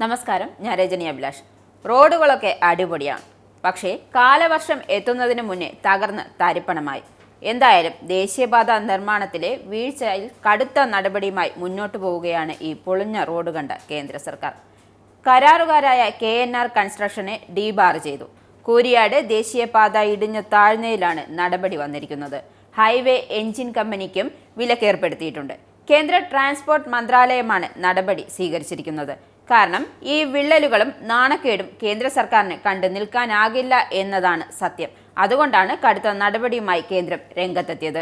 നമസ്കാരം, ഞാൻ രജനി അഭിലാഷ്. റോഡുകളൊക്കെ അടിപൊളിയാണ്, പക്ഷേ കാലവർഷം എത്തുന്നതിന് മുന്നേ തകർന്ന് തരിപ്പണമായി. എന്തായാലും ദേശീയപാത നിർമ്മാണത്തിലെ വീഴ്ചയിൽ കടുത്ത നടപടിയുമായി മുന്നോട്ടു പോവുകയാണ് ഈ പൊളിഞ്ഞ റോഡ് കണ്ട കേന്ദ്ര സർക്കാർ. കരാറുകാരായ KNR കൺസ്ട്രക്ഷനെ ഡീബാർ ചെയ്തു. കൂരിയാട് ദേശീയപാത ഇടിഞ്ഞു താഴ്ന്നതിലാണ് നടപടി വന്നിരിക്കുന്നത്. ഹൈവേ എഞ്ചിൻ കമ്പനിക്കും വിലക്കേർപ്പെടുത്തിയിട്ടുണ്ട്. കേന്ദ്ര ട്രാൻസ്പോർട്ട് മന്ത്രാലയമാണ് നടപടി സ്വീകരിച്ചിരിക്കുന്നത്. കാരണം ഈ വിള്ളലുകളും നാണക്കേടും കേന്ദ്ര സർക്കാരിന് കണ്ടു നിൽക്കാനാകില്ല എന്നതാണ് സത്യം. അതുകൊണ്ടാണ് കടുത്ത നടപടിയുമായി കേന്ദ്രം രംഗത്തെത്തിയത്.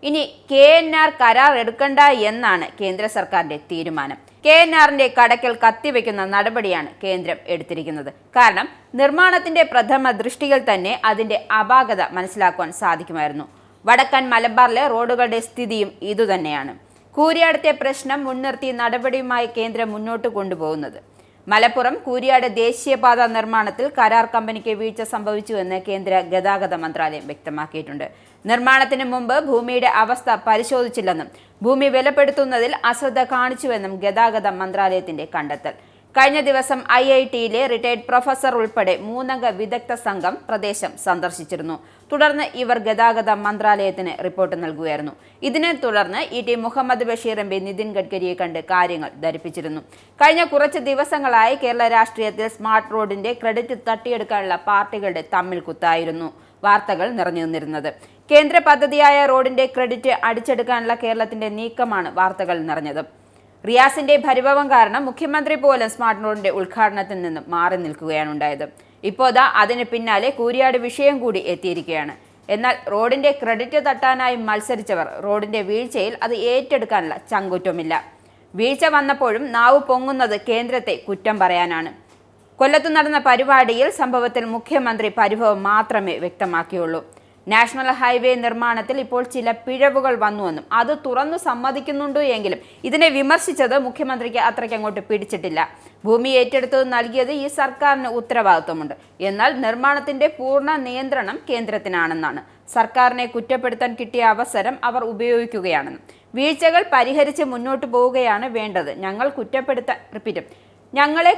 ഇനി KNR കരാർ എടുക്കണ്ട എന്നാണ് കേന്ദ്ര സർക്കാരിന്റെ തീരുമാനം. KNRന്റെ കടക്കൽ കത്തിവെക്കുന്ന നടപടിയാണ് കേന്ദ്രം എടുത്തിരിക്കുന്നത്. കാരണം നിർമ്മാണത്തിന്റെ പ്രഥമ ദൃഷ്ടിയിൽ തന്നെ അതിന്റെ അപാകത മനസ്സിലാക്കുവാൻ സാധിക്കുമായിരുന്നു. വടക്കൻ മലബാറിലെ റോഡുകളുടെ സ്ഥിതിയും ഇതുതന്നെയാണ്. കൂരിയാടത്തെ പ്രശ്നം മുൻനിർത്തി നടപടിയുമായി കേന്ദ്രം മുന്നോട്ട് കൊണ്ടുപോകുന്നത്. മലപ്പുറം കൂരിയാട് ദേശീയപാത നിർമ്മാണത്തിൽ കരാർ കമ്പനിക്ക് വീഴ്ച സംഭവിച്ചുവെന്ന് കേന്ദ്ര ഗതാഗത മന്ത്രാലയം വ്യക്തമാക്കിയിട്ടുണ്ട്. നിർമ്മാണത്തിന് മുമ്പ് ഭൂമിയുടെ അവസ്ഥ പരിശോധിച്ചില്ലെന്നും ഭൂമി വിലപ്പെടുത്തുന്നതിൽ അശ്രദ്ധ കാണിച്ചുവെന്നും ഗതാഗത മന്ത്രാലയത്തിന്റെ കണ്ടെത്തൽ. കഴിഞ്ഞ ദിവസം IITയിലെ റിട്ടയർഡ് പ്രൊഫസർ ഉൾപ്പെടെ 3 അംഗ വിദഗ്ധ സംഘം പ്രദേശം സന്ദർശിച്ചിരുന്നു. തുടർന്ന് ഇവർ ഗതാഗത മന്ത്രാലയത്തിന് റിപ്പോർട്ട് നൽകുകയായിരുന്നു. ഇതിനെ തുടർന്ന് ET മുഹമ്മദ് ബഷീർ MP നിതിൻ ഗഡ്കരിയെ കണ്ട് കാര്യങ്ങൾ ധരിപ്പിച്ചിരുന്നു. കഴിഞ്ഞ കുറച്ച് ദിവസങ്ങളായി കേരള രാഷ്ട്രീയത്തിൽ സ്മാർട്ട് റോഡിന്റെ ക്രെഡിറ്റ് തട്ടിയെടുക്കാനുള്ള പാർട്ടികളുടെ തമ്മിൽ കുത്തായിരുന്നു വാർത്തകൾ നിറഞ്ഞു നിന്നിരുന്നത്. കേന്ദ്ര പദ്ധതിയായ റോഡിന്റെ ക്രെഡിറ്റ് അടിച്ചെടുക്കാനുള്ള കേരളത്തിന്റെ നീക്കമാണ് വാർത്തകൾ നിറഞ്ഞത്. റിയാസിന്റെ പരിഭവം കാരണം മുഖ്യമന്ത്രി പോലും സ്മാർട്ട് റോഡിന്റെ ഉദ്ഘാടനത്തിൽ നിന്നും മാറി നിൽക്കുകയാണ് ഉണ്ടായത്. ഇപ്പോഴാ അതിന് പിന്നാലെ കൂരിയാട് വിഷയം കൂടി എത്തിയിരിക്കുകയാണ്. എന്നാൽ റോഡിന്റെ ക്രെഡിറ്റ് തട്ടാനായി മത്സരിച്ചവർ റോഡിന്റെ വീഴ്ചയിൽ അത് ഏറ്റെടുക്കാനുള്ള ചങ്കുറ്റമില്ല. വീഴ്ച വന്നപ്പോഴും നാവ് പൊങ്ങുന്നത് കേന്ദ്രത്തെ കുറ്റം പറയാനാണ്. കൊല്ലത്ത് നടന്ന പരിപാടിയിൽ സംഭവത്തിൽ മുഖ്യമന്ത്രി പരിഭവം മാത്രമേ വ്യക്തമാക്കിയുള്ളൂ. നാഷണൽ ഹൈവേ നിർമ്മാണത്തിൽ ഇപ്പോൾ ചില പിഴവുകൾ വന്നുവെന്നും അത് തുറന്നു സമ്മതിക്കുന്നുണ്ട് എങ്കിലും ഇതിനെ വിമർശിച്ചത് മുഖ്യമന്ത്രിക്ക് അത്രയ്ക്ക് അങ്ങോട്ട് പിടിച്ചിട്ടില്ല. ഭൂമി ഏറ്റെടുത്തത് നൽകിയത് ഈ സർക്കാരിന് ഉത്തരവാദിത്വമുണ്ട്. എന്നാൽ നിർമ്മാണത്തിന്റെ പൂർണ്ണ നിയന്ത്രണം കേന്ദ്രത്തിനാണെന്നാണ്. സർക്കാരിനെ കുറ്റപ്പെടുത്താൻ കിട്ടിയ അവസരം അവർ ഉപയോഗിക്കുകയാണെന്നും വീഴ്ചകൾ പരിഹരിച്ച് മുന്നോട്ട് പോവുകയാണ് വേണ്ടത്. ഞങ്ങളെ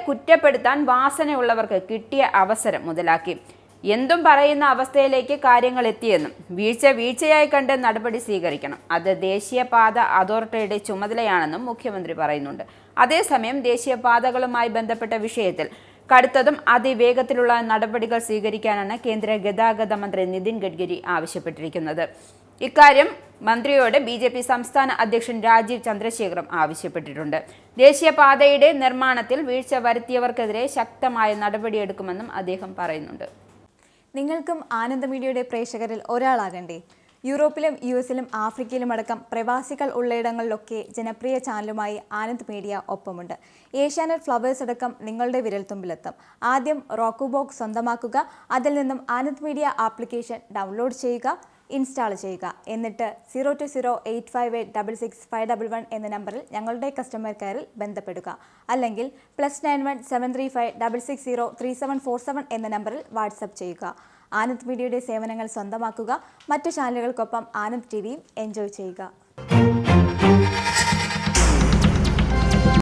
കുറ്റപ്പെടുത്താൻ വാസനയുള്ളവർക്ക് കിട്ടിയ അവസരം മുതലാക്കി എന്തും പറയുന്ന അവസ്ഥയിലേക്ക് കാര്യങ്ങൾ എത്തിയെന്നും വീഴ്ചയായി കണ്ട് നടപടി സ്വീകരിക്കണം, അത് ദേശീയപാത അതോറിറ്റിയുടെ ചുമതലയാണെന്നും മുഖ്യമന്ത്രി പറയുന്നുണ്ട്. അതേസമയം ദേശീയപാതകളുമായി ബന്ധപ്പെട്ട വിഷയത്തിൽ കടുത്തതും അതിവേഗത്തിലുള്ള നടപടികൾ സ്വീകരിക്കാനാണ് കേന്ദ്ര ഗതാഗത മന്ത്രി നിതിൻ ഗഡ്കരി ആവശ്യപ്പെട്ടിരിക്കുന്നത്. ഇക്കാര്യം മന്ത്രിയോട് BJP സംസ്ഥാന അധ്യക്ഷൻ രാജീവ് ചന്ദ്രശേഖറും ആവശ്യപ്പെട്ടിട്ടുണ്ട്. ദേശീയപാതയുടെ നിർമ്മാണത്തിൽ വീഴ്ച വരുത്തിയവർക്കെതിരെ ശക്തമായ നടപടിയെടുക്കുമെന്നും അദ്ദേഹം പറയുന്നുണ്ട്. നിങ്ങൾക്കും ആനന്ദ മീഡിയയുടെ പ്രേക്ഷകരിൽ ഒരാളാകണ്ടേ? യൂറോപ്പിലും US-ലും ആഫ്രിക്കയിലും അടക്കം പ്രവാസികൾ ഉള്ളയിടങ്ങളിലൊക്കെ ജനപ്രിയ ചാനലുമായി ആനന്ദ് മീഡിയ ഒപ്പമുണ്ട്. ഏഷ്യാനെറ്റ് ഫ്ലവേഴ്സ് അടക്കം നിങ്ങളുടെ വിരൽത്തുമ്പിലെത്തും. ആദ്യം റോക്കു ബോക്സ് സ്വന്തമാക്കുക. അതിൽ നിന്നും ആനന്ദ് മീഡിയ ആപ്ലിക്കേഷൻ ഡൗൺലോഡ് ചെയ്യുക, ഇൻസ്റ്റാൾ ചെയ്യുക. എന്നിട്ട് 02085866511 എന്ന നമ്പറിൽ ഞങ്ങളുടെ കസ്റ്റമർ കെയറിൽ ബന്ധപ്പെടുക. അല്ലെങ്കിൽ +91 735 660 3747 എന്ന നമ്പറിൽ വാട്സപ്പ് ചെയ്യുക. ആനന്ദ് മീഡിയയുടെ സേവനങ്ങൾ സ്വന്തമാക്കുക. മറ്റു ചാനലുകൾക്കൊപ്പം ആനന്ദ് TVയും എൻജോയ് ചെയ്യുക.